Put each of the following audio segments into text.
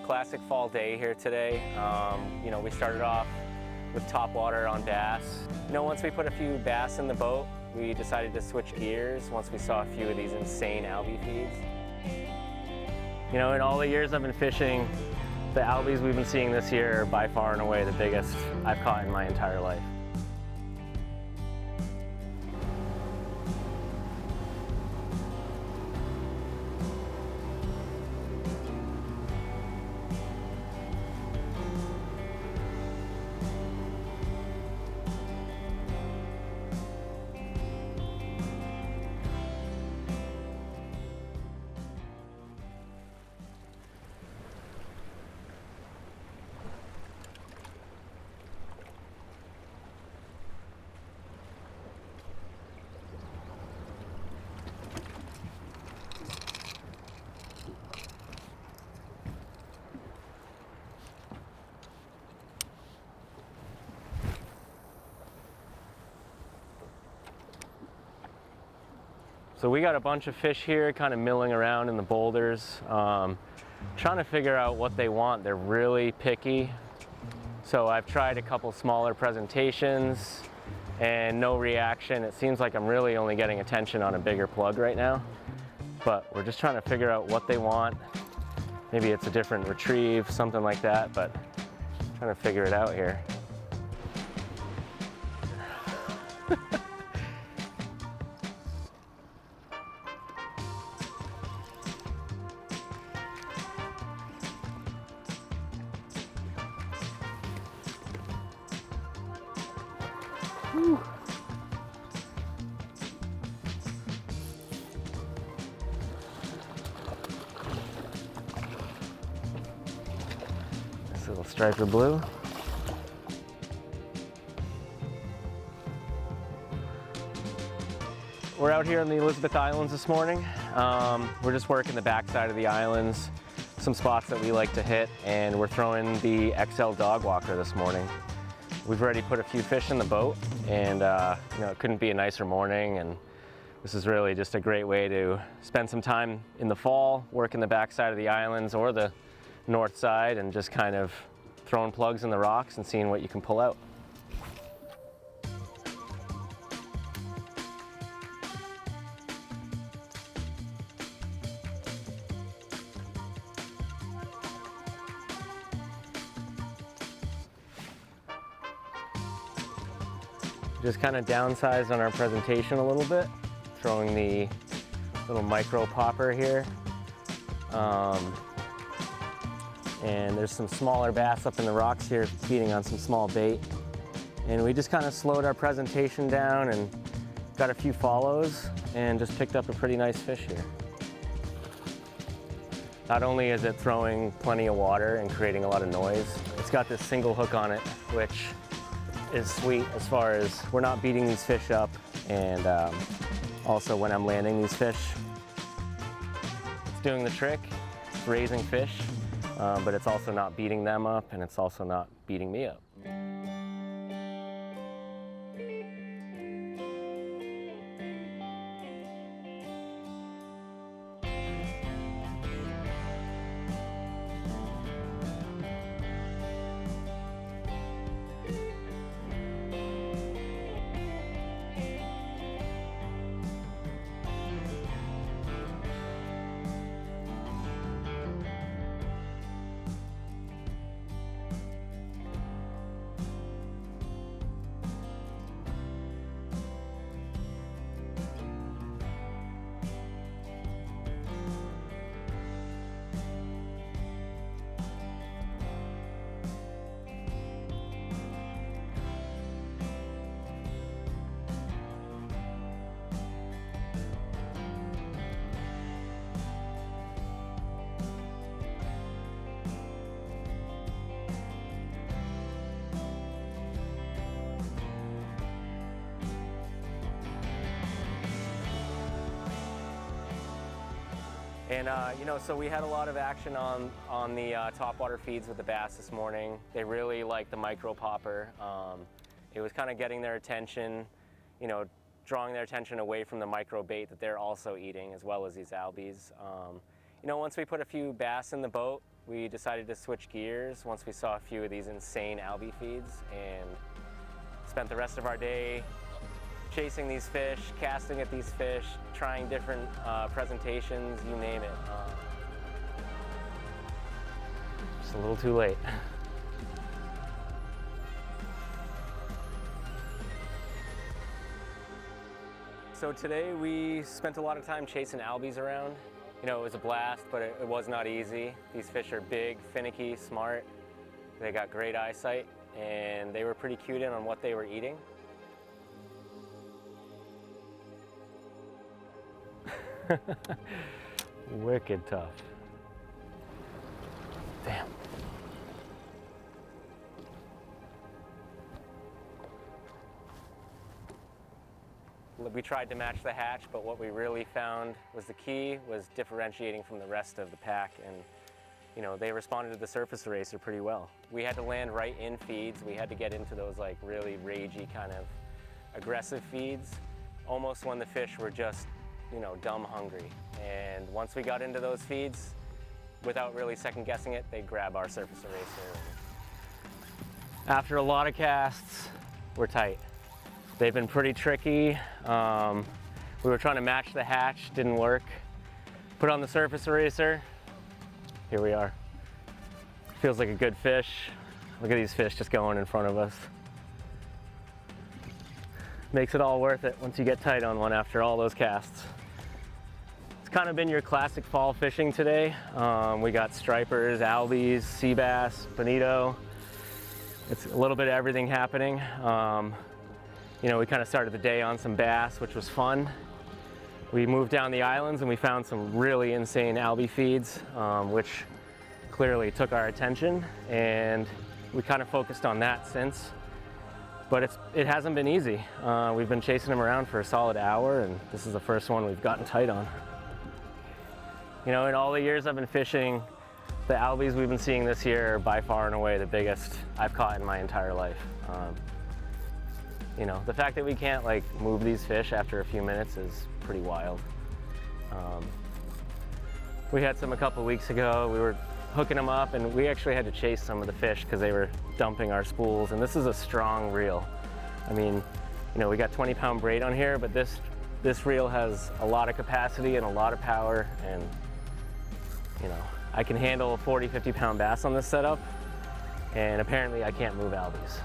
classic fall day here today. We started off with topwater on bass. Once we put a few bass in the boat, we decided to switch gears once we saw a few of these insane albie feeds. In all the years I've been fishing, the albies we've been seeing this year are by far and away the biggest I've caught in my entire life. So we got a bunch of fish here kind of milling around in the boulders, trying to figure out what they want. They're really picky. So I've tried a couple smaller presentations and no reaction. It seems like I'm really only getting attention on a bigger plug right now, but we're just trying to figure out what they want. Maybe it's a different retrieve, something like that, but trying to figure it out here. Whew. This little stripe of blue. We're out here on the Elizabeth Islands this morning. We're just working the backside of the islands, some spots that we like to hit, and we're throwing the XL dog walker this morning. We've already put a few fish in the boat, and it couldn't be a nicer morning, and this is really just a great way to spend some time in the fall, working the backside of the islands or the north side, and just kind of throwing plugs in the rocks and seeing what you can pull out. Just kind of downsized on our presentation a little bit, throwing the little micro popper here. And there's some smaller bass up in the rocks here feeding on some small bait. And we just kind of slowed our presentation down and got a few follows and just picked up a pretty nice fish here. Not only is it throwing plenty of water and creating a lot of noise, it's got this single hook on it, which is sweet as far as we're not beating these fish up, and also when I'm landing these fish, it's doing the trick, it's raising fish, but it's also not beating them up, and it's also not beating me up. And so we had a lot of action on the topwater feeds with the bass this morning. They really liked the micro popper. It was kind of getting their attention, drawing their attention away from the micro bait that they're also eating, as well as these albies. You know, once we put a few bass in the boat, we decided to switch gears once we saw a few of these insane albie feeds, and spent the rest of our day chasing these fish, casting at these fish, trying different presentations, you name it. Just a little too late. So today we spent a lot of time chasing albies around. You know, it was a blast, but it was not easy. These fish are big, finicky, smart. They got great eyesight, and they were pretty cued in on what they were eating. Wicked tough. Damn. We tried to match the hatch, but what we really found was the key was differentiating from the rest of the pack, and you know, they responded to the surface eraser pretty well. We had to land right in feeds. We had to get into those like really ragey kind of aggressive feeds, almost when the fish were just, you know, dumb hungry. And once we got into those feeds, without really second guessing it, they'd grab our surface eraser. After a lot of casts, we're tight. They've been pretty tricky. We were trying to match the hatch, didn't work. Put on the surface eraser, here we are. Feels like a good fish. Look at these fish just going in front of us. Makes it all worth it once you get tight on one after all those casts. It's kind of been your classic fall fishing today. We got stripers, albies, sea bass, bonito. It's a little bit of everything happening. You know, we kind of started the day on some bass, which was fun. We moved down the islands and we found some really insane albie feeds, which clearly took our attention, and we kind of focused on that since. But it hasn't been easy. We've been chasing them around for a solid hour, and this is the first one we've gotten tight on. You know, in all the years I've been fishing, the albies we've been seeing this year are by far and away the biggest I've caught in my entire life. You know, the fact that we can't like move these fish after a few minutes is pretty wild. We had some a couple weeks ago. We were hooking them up, and we actually had to chase some of the fish because they were dumping our spools, and this is a strong reel. I mean, you know, we got 20-pound braid on here, but this reel has a lot of capacity and a lot of power, and you know, I can handle a 40, 50-pound bass on this setup, and apparently I can't move albies.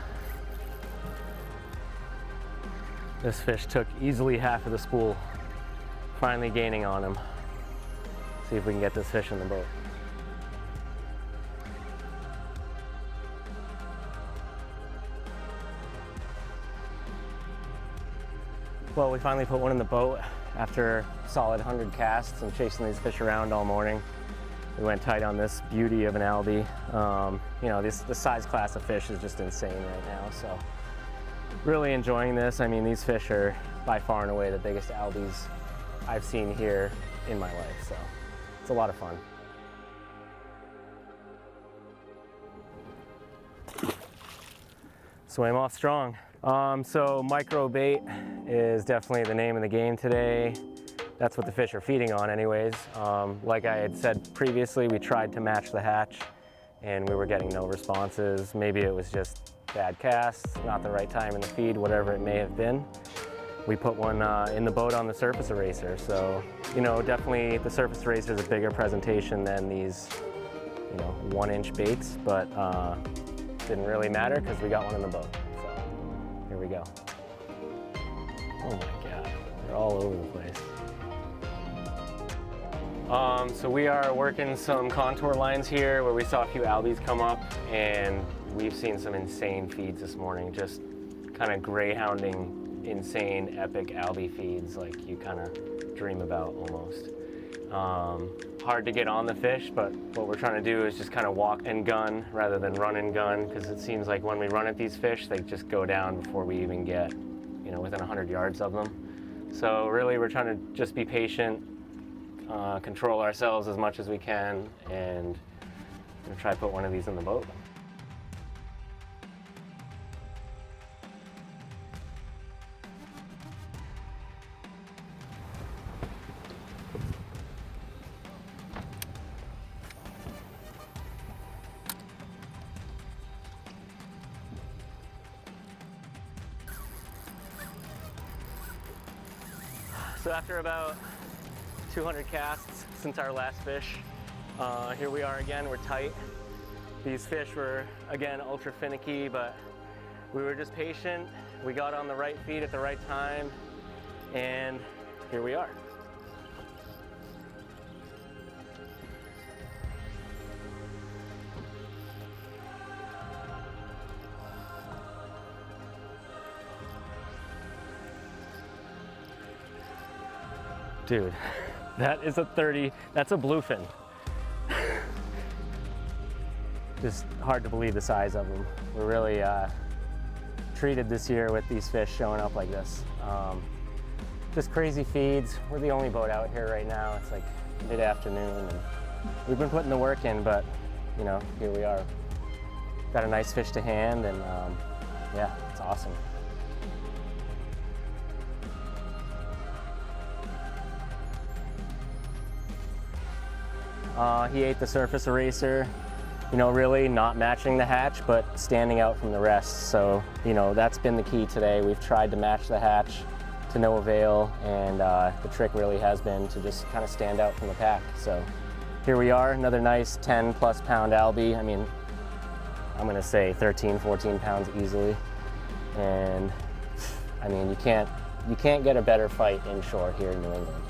This fish took easily half of the spool, finally gaining on him. See if we can get this fish in the boat. Well, we finally put one in the boat after a solid 100 casts and chasing these fish around all morning. We went tight on this beauty of an albie. You know, the size class of fish is just insane right now, so really enjoying this. I mean, these fish are by far and away the biggest albies I've seen here in my life, so it's a lot of fun. Swam off strong. So micro bait is definitely the name of the game today. That's what the fish are feeding on anyways. Like I had said previously, we tried to match the hatch and we were getting no responses. Maybe it was just bad casts, not the right time in the feed, whatever it may have been. We put one in the boat on the surface eraser. So, you know, definitely the surface eraser is a bigger presentation than these, you know, 1-inch baits, but didn't really matter because we got one in the boat. So here we go. Oh my God, they're all over the place. So we are working some contour lines here where we saw a few albies come up, and we've seen some insane feeds this morning, just kind of greyhounding, insane, epic albie feeds like you kind of dream about almost. Hard to get on the fish, but what we're trying to do is just kind of walk and gun rather than run and gun, because it seems like when we run at these fish, they just go down before we even get, you know, within 100 yards of them. So really we're trying to just be patient, control ourselves as much as we can, and try to put one of these in the boat. So after about 200 casts since our last fish, here we are again, we're tight. These fish were, again, ultra finicky, but we were just patient. We got on the right feed at the right time, and here we are. Dude, that is a 30, that's a bluefin. Just hard to believe the size of them. We're really treated this year with these fish showing up like this. Just crazy feeds. We're the only boat out here right now. It's like mid-afternoon, and we've been putting the work in, but you know, here we are. Got a nice fish to hand, and yeah, it's awesome. He ate the surface eraser, you know, really not matching the hatch, but standing out from the rest. So, you know, that's been the key today. We've tried to match the hatch to no avail, and the trick really has been to just kind of stand out from the pack. So here we are, another nice 10+ pound albie. I mean, I'm gonna say 13, 14 pounds easily. And I mean, you can't get a better fight inshore here in New England.